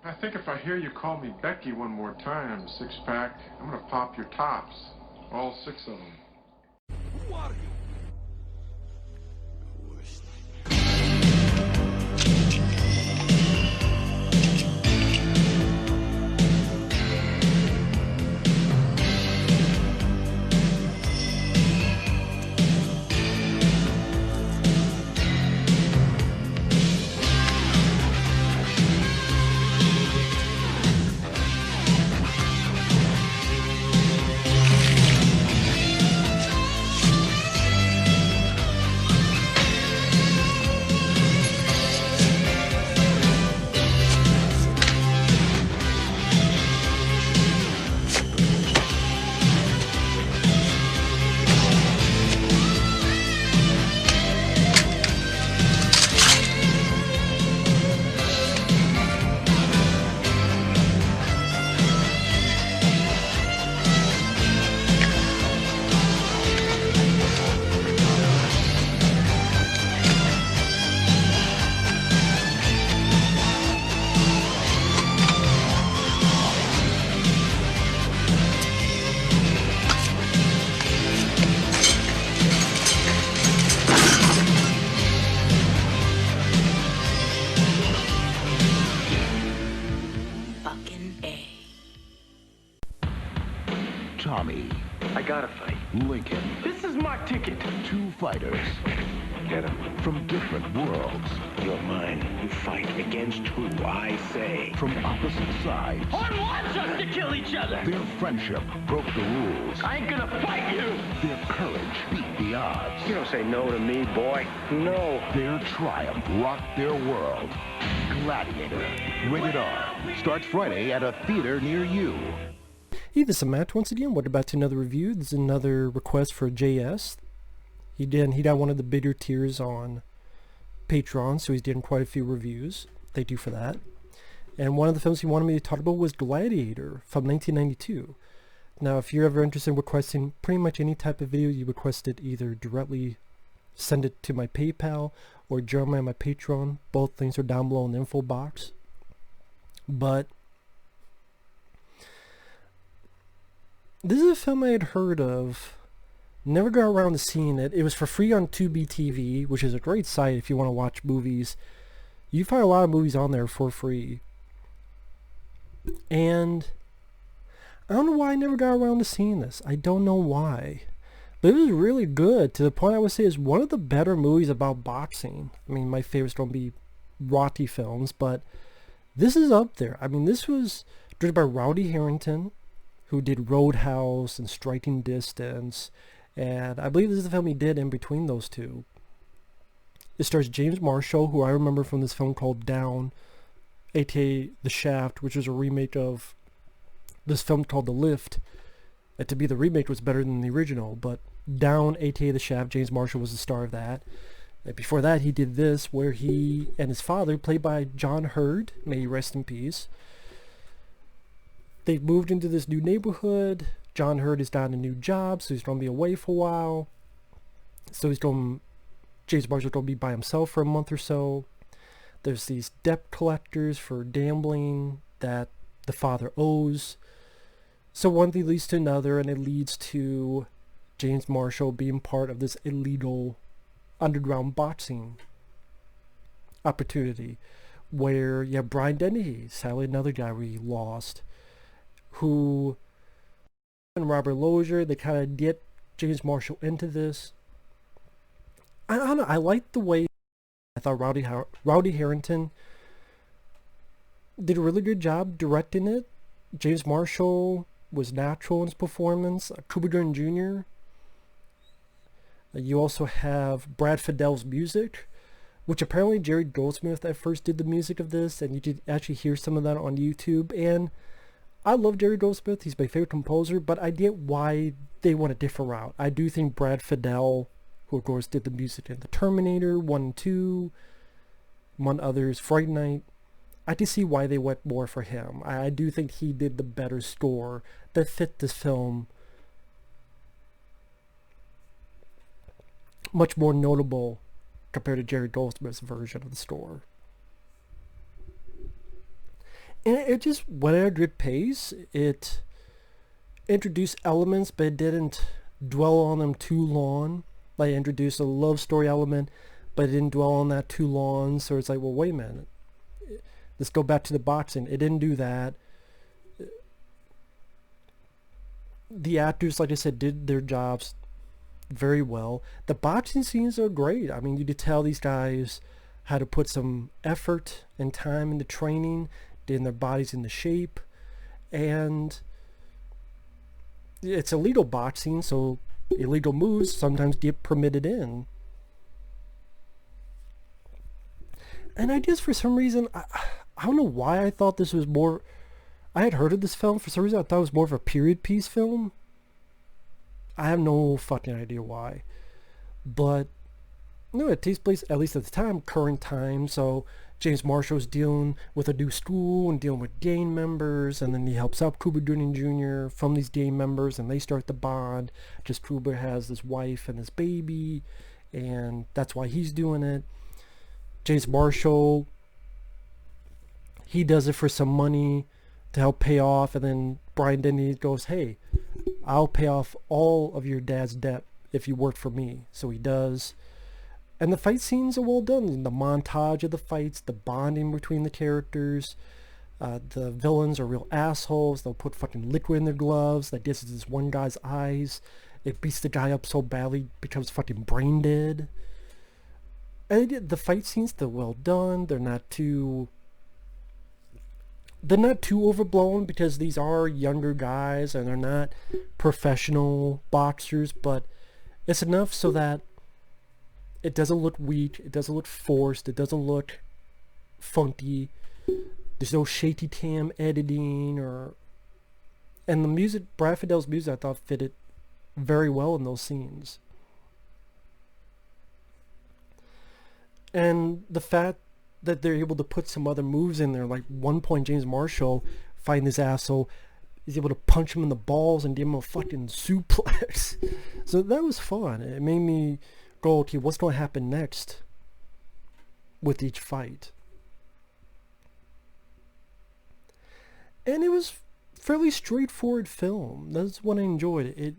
I think if I hear you call me Becky one more time, six-pack, I'm gonna pop your tops. All six of them. Who are you? Tommy. I gotta fight. Lincoln. This is my ticket. Two fighters. Get him. From different worlds. You're mine. You fight against who I say. From opposite sides. I want us to kill each other. Their friendship broke the rules. I ain't gonna fight you. Their courage beat the odds. You don't say no to me, boy. No. Their triumph rocked their world. Gladiator. Rated R. Starts Friday at a theater near you. Hey, this is Matt once again. Welcome back to another review. This is another request for JS. He got one of the bigger tiers on Patreon, so he's done quite a few reviews. Thank you for that. And one of the films he wanted me to talk about was Gladiator from 1992. Now, if you're ever interested in requesting pretty much any type of video, you request it either directly send it to my PayPal or join me on my Patreon. Both things are down below in the info box. But this is a film I had heard of, never got around to seeing it. It was for free on Tubi TV, which is a great site if you want to watch movies. You find a lot of movies on there for free. And I don't know why I never got around to seeing this. I don't know why. But it was really good, to the point I would say is one of the better movies about boxing. I mean, my favorites don't be Rowdy films, but this is up there. I mean, this was directed by Rowdy Herrington, who did Roadhouse and Striking Distance, and I believe this is the film he did in between those two. It stars James Marshall, who I remember from this film called Down, aka The Shaft, which was a remake of this film called The Lift. And to be the remake was better than the original, but Down, aka The Shaft, James Marshall was the star of that. And before that, he did this, where he and his father, played by John Hurd, may he rest in peace, they moved into this new neighborhood. John Hurd is down a new job, so he's going to be away for a while. So James Marshall's going to be by himself for a month or so. There's these debt collectors for gambling that the father owes. So one thing leads to another, and it leads to James Marshall being part of this illegal underground boxing opportunity, where you have Brian Dennehy, sadly another guy we lost, who and Robert Loggia, they kind of get James Marshall into this. I don't know, I liked the way I thought Rowdy Herrington did a really good job directing it. James Marshall was natural in his performance. Cuba Gooding Jr. You also have Brad Fiddel's music, which apparently Jerry Goldsmith at first did the music of this, and you could actually hear some of that on YouTube. And I love Jerry Goldsmith. He's my favorite composer, but I get why they went a different route. I do think Brad Fiddell, who of course did the music in The Terminator 1 and 2, among others, Fright Night, I can see why they went more for him. I do think he did the better score that fit this film. Much more notable compared to Jerry Goldsmith's version of the score. And it just went at a good pace. It introduced elements, but it didn't dwell on them too long. Like, it introduced a love story element, but it didn't dwell on that too long. So it's like, well, wait a minute. Let's go back to the boxing. It didn't do that. The actors, like I said, did their jobs very well. The boxing scenes are great. I mean, you could tell these guys had to put some effort and time into training, getting their bodies into shape, and it's illegal boxing, so illegal moves sometimes get permitted in. And I just, for some reason, I don't know why I thought this was more... I had heard of this film. For some reason, I thought it was more of a period piece film. I have no fucking idea why. But, no, it takes place, at least at the time, current time. So, James Marshall's dealing with a new school and dealing with gang members. And then he helps out Cuba Gooding Jr. from these gang members. And they start the bond. Just Cuba has this wife and this baby. And that's why he's doing it. James Marshall, he does it for some money to help pay off, and then Brian Dennehy goes, hey, I'll pay off all of your dad's debt if you work for me. So he does. And the fight scenes are well done. The montage of the fights, the bonding between the characters. The villains are real assholes. They'll put fucking liquid in their gloves that gets this one guy's eyes. It beats the guy up so badly, becomes fucking brain dead. And the fight scenes, they're well done. They're not too overblown because these are younger guys and they're not professional boxers, but it's enough so that it doesn't look weak, it doesn't look forced, it doesn't look funky. There's no shaky cam editing and the music, Brad Fiddel's music, I thought fitted very well in those scenes. And the fact that they're able to put some other moves in there, like one point James Marshall fighting this asshole is able to punch him in the balls and give him a fucking suplex. So that was fun. It made me go, okay, what's going to happen next with each fight? And it was fairly straightforward film. That's what I enjoyed.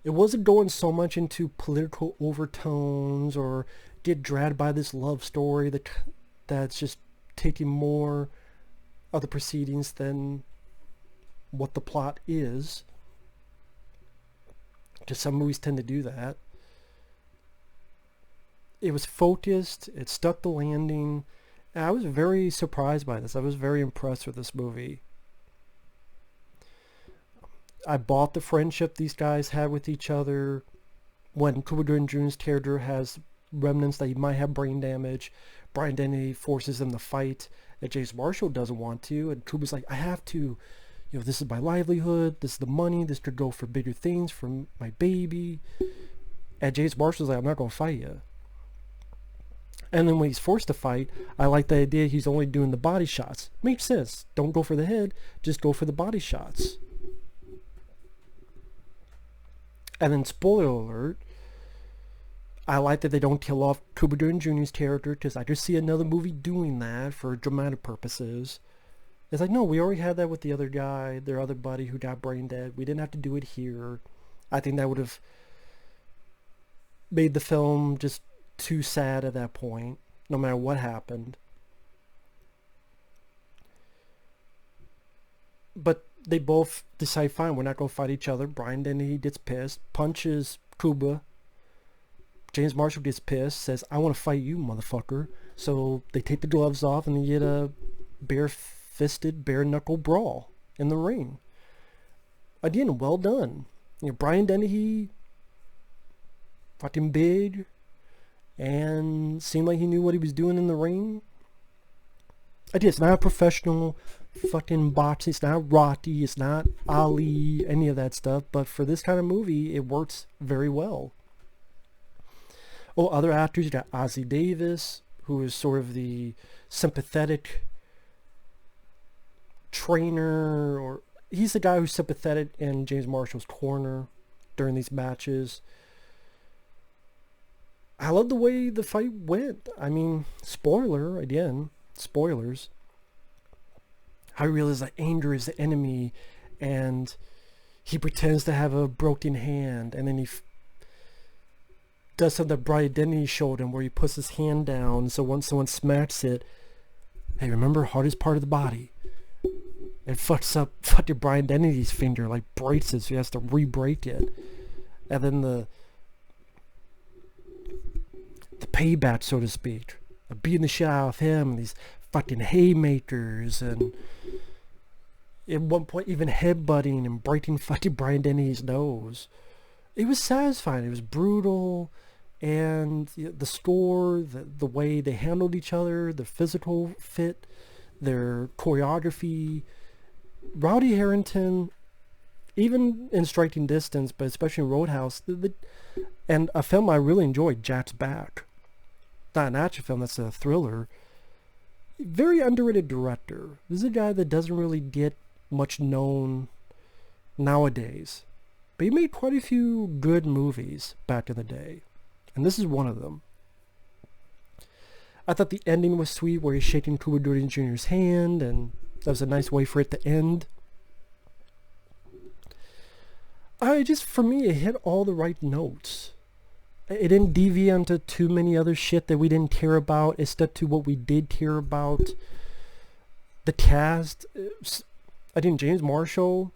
It wasn't going so much into political overtones or get dragged by this love story that's just taking more of the proceedings than what the plot is. Because some movies tend to do that. It was focused, it stuck the landing, and I was very surprised by this. I was very impressed with this movie. I bought the friendship these guys had with each other. When Cuba Gooding Jr.'s character has remnants that he might have brain damage, Brian Dennehy forces him to fight, and James Marshall doesn't want to, and Cuba's like, I have to, this is my livelihood, this is the money, this could go for bigger things, for my baby. And James Marshall's like, I'm not going to fight you. And then when he's forced to fight, I like the idea he's only doing the body shots. Makes sense. Don't go for the head, just go for the body shots. And then, spoiler alert, I like that they don't kill off Cuba Gooding Jr.'s character, because I just see another movie doing that for dramatic purposes. It's like, no, we already had that with the other guy, their other buddy who got brain dead. We didn't have to do it here. I think that would have made the film just too sad at that point, no matter what happened. But they both decide, fine, we're not going to fight each other. Brian Dennehy gets pissed, punches Cuba. James Marshall gets pissed, says, I want to fight you, motherfucker. So they take the gloves off and they get a bare-fisted, bare-knuckle brawl in the ring. Again, well done. Brian Dennehy, fucking big, and seemed like he knew what he was doing in the ring. Again, it's not a professional fucking boxing. It's not Rocky. It's not Ali, any of that stuff. But for this kind of movie, it works very well. Oh, other actors, you got Ozzie Davis, who is sort of the sympathetic trainer, or he's the guy who's sympathetic in James Marshall's corner during these matches. I love the way the fight went. I mean, spoilers. how he realizes that anger is the enemy, and he pretends to have a broken hand, and then he does something that Brian Dennehy showed him, where he puts his hand down, so once someone smacks it, hey, remember, hardest part of the body. It fucks up fucking Brian Dennehy's finger, like breaks it, so he has to re-break it. And then the payback, so to speak, of beating the shit out of him, and these fucking haymakers, and at one point even headbutting and breaking fucking Brian Dennehy's nose. It was satisfying. It was brutal, and the score, the way they handled each other, the physical fit, their choreography. Rowdy Herrington, even in Striking Distance, but especially in Roadhouse, and a film I really enjoyed, Jack's Back. Not an action film, that's a thriller. Very underrated director. This is a guy that doesn't really get much known nowadays. But he made quite a few good movies back in the day. And this is one of them. I thought the ending was sweet, where he's shaking Cuba Gooding Jr.'s hand, and that was a nice way for it to end. For me, it hit all the right notes. It didn't deviate into too many other shit that we didn't care about. It stuck to what we did care about. The cast, I think James Marshall,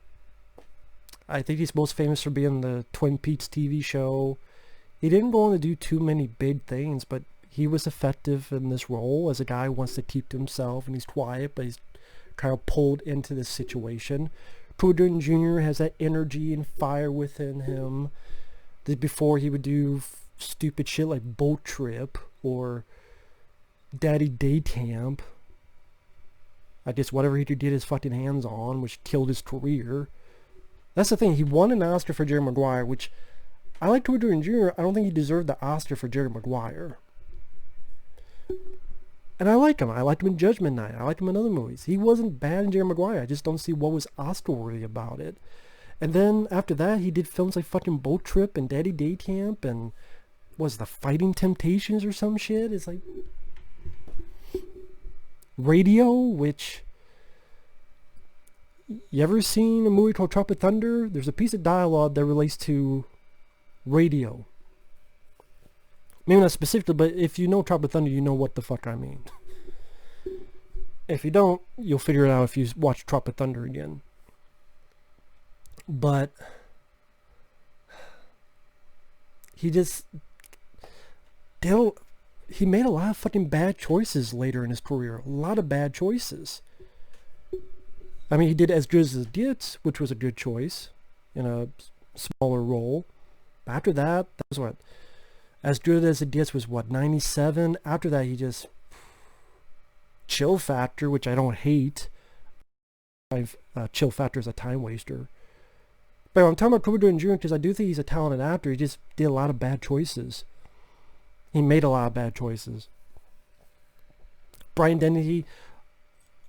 I think he's most famous for being the Twin Peaks TV show. He didn't go on to do too many big things, but he was effective in this role as a guy who wants to keep to himself, and he's quiet, but he's kind of pulled into this situation. Cuba Gooding Jr. has that energy and fire within him. Before he would do stupid shit like Boat Trip or Daddy Day Camp. I guess whatever he could get his fucking hands on, which killed his career. That's the thing. He won an Oscar for Jerry Maguire, which I like Cuba Gooding Jr. I don't think he deserved the Oscar for Jerry Maguire. And I like him. I liked him in Judgment Night. I liked him in other movies. He wasn't bad in Jerry Maguire. I just don't see what was Oscar-worthy about it. And then after that, he did films like fucking Boat Trip and Daddy Day Camp and was the Fighting Temptations or some shit. It's like Radio, which, you ever seen a movie called Tropic Thunder? There's a piece of dialogue that relates to radio. Maybe not specifically, but if you know Tropic Thunder, you know what the fuck I mean. If you don't, you'll figure it out if you watch Tropic Thunder again. But he made a lot of fucking bad choices later in his career. A lot of bad choices. I mean, he did As Good as It Gets, which was a good choice in a smaller role. But after that, that was what? As Good as It Gets was what, 97? After that, he just... Chill Factor, which I don't hate. Chill Factor is a time waster. But I'm talking about Cuba Gooding Jr. because I do think he's a talented actor. He just did a lot of bad choices. He made a lot of bad choices. Brian Dennehy,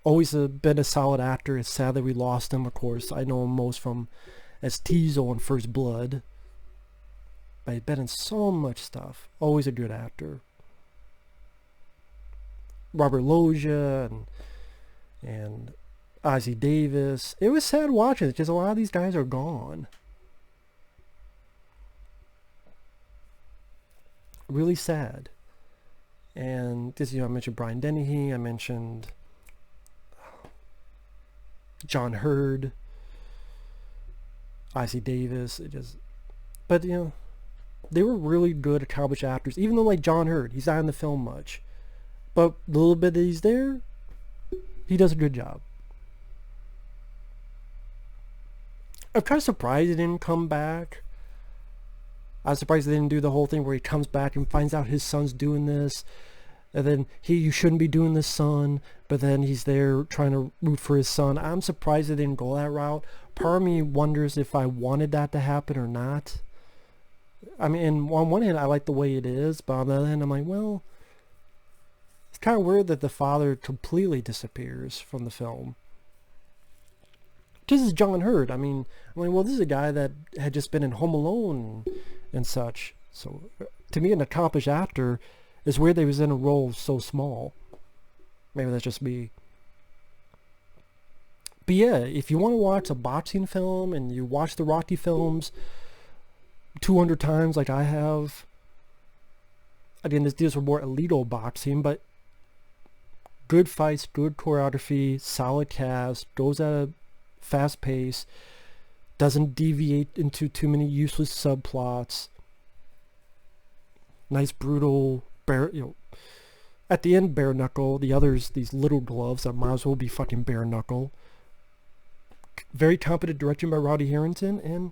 always been a solid actor. It's sad that we lost him, of course. I know him most from as Teasel in First Blood. But he's been in so much stuff. Always a good actor. Robert Loggia and Ozzie Davis. It was sad watching it because a lot of these guys are gone. Really sad. And this, I mentioned Brian Dennehy. I mentioned John Hurd, Ozzie Davis. But they were really good accomplished actors. Even though like John Hurd, he's not in the film much, but the little bit that he's there, he does a good job. I'm kind of surprised he didn't come back. I was surprised they didn't do the whole thing where he comes back and finds out his son's doing this, and then you shouldn't be doing this, son, but then he's there trying to root for his son. I'm surprised they didn't go that route. Part of me wonders if I wanted that to happen or not. I mean, on one hand, I like the way it is, but on the other hand, I'm like, well, it's kind of weird that the father completely disappears from the film. This is John Hurd. I mean, well, this is a guy that had just been in Home Alone and such. So, to me, an accomplished actor, it's weird that he was in a role so small. Maybe that's just me. But yeah, if you want to watch a boxing film and you watch the Rocky films 200 times like I have, again, this deals with more elite boxing, but good fights, good choreography, solid cast, goes at a fast pace, doesn't deviate into too many useless subplots. Nice brutal, at the end bare knuckle. The others, these little gloves that might as well be fucking bare knuckle. Very competent direction by Rowdy Herrington, and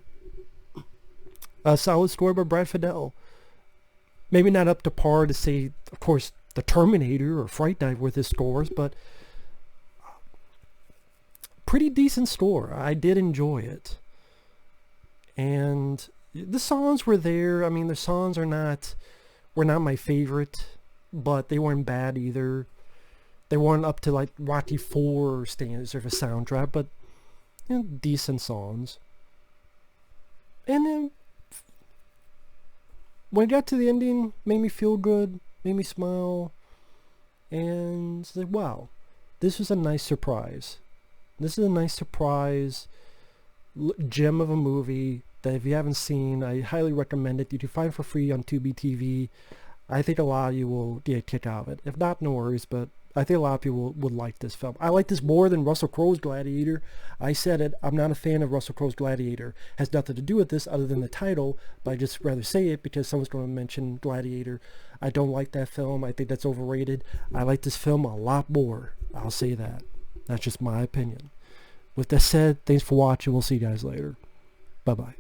a solid score by Brad Fiedel. Maybe not up to par to say, of course, The Terminator or Fright Night with his scores, but pretty decent score. I did enjoy it. And the songs were there. I mean, the songs were not my favorite, but they weren't bad either. They weren't up to like Rocky IV standards of a soundtrack, but decent songs. And then when it got to the ending, made me feel good, made me smile, and it's like, wow, this was a nice surprise. This is a nice surprise gem of a movie that if you haven't seen, I highly recommend it. You can find it for free on Tubi TV. I think a lot of you will get a kick out of it. If not, no worries, but I think a lot of people would like this film. I like this more than Russell Crowe's Gladiator. I said it, I'm not a fan of Russell Crowe's Gladiator. Has nothing to do with this other than the title, but I just rather say it because someone's going to mention Gladiator. I don't like that film. I think that's overrated. I like this film a lot more. I'll say that. That's just my opinion. With that said, thanks for watching. We'll see you guys later. Bye-bye.